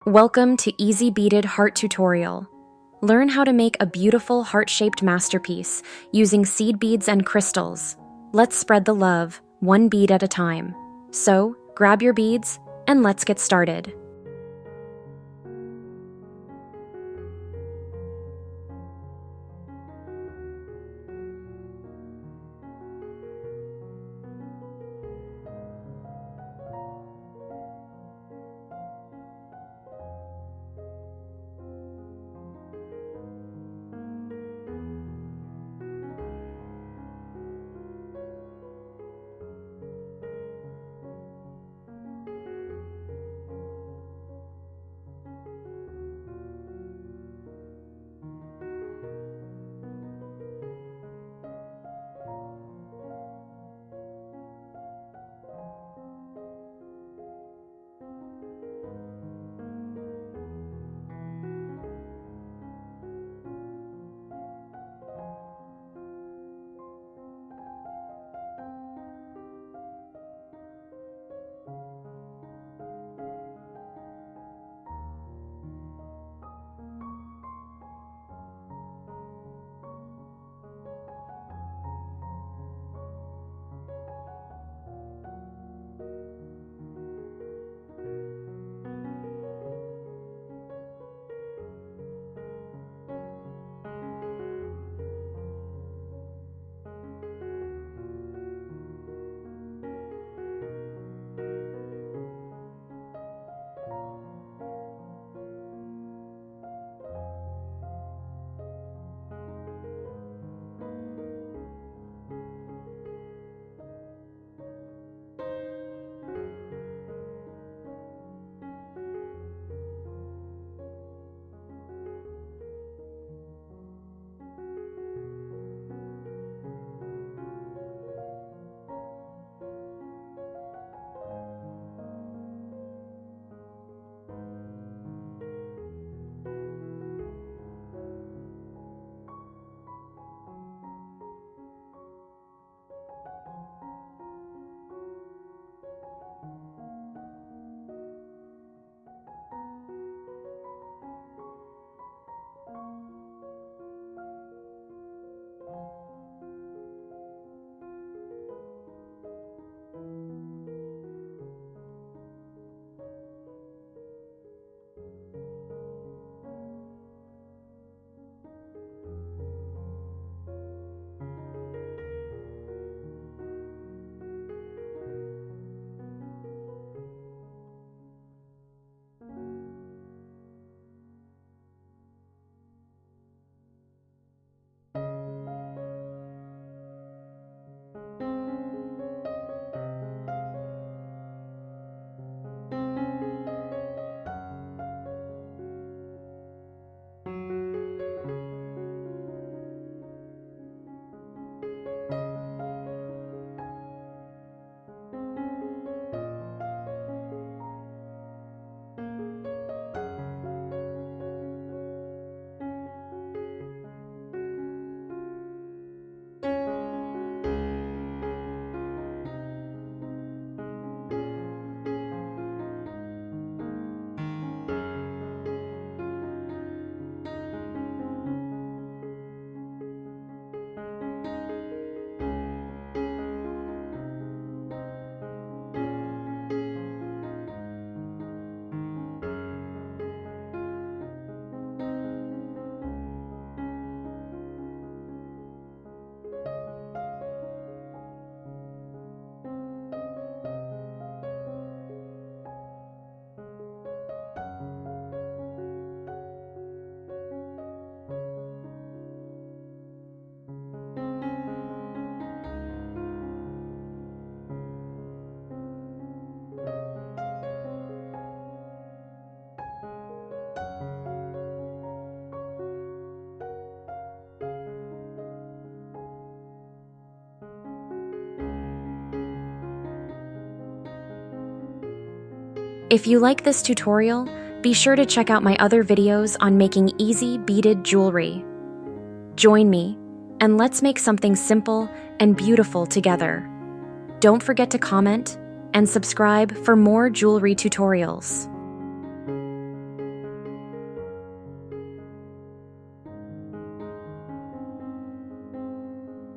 Welcome to Easy Beaded Heart Tutorial. Learn how to make a beautiful heart-shaped masterpiece using seed beads and crystals. Let's spread the love, one bead at a time. So, grab your beads and let's get started. If you like this tutorial, be sure to check out my other videos on making easy beaded jewelry. Join me, and let's make something simple and beautiful together. Don't forget to comment and subscribe for more jewelry tutorials.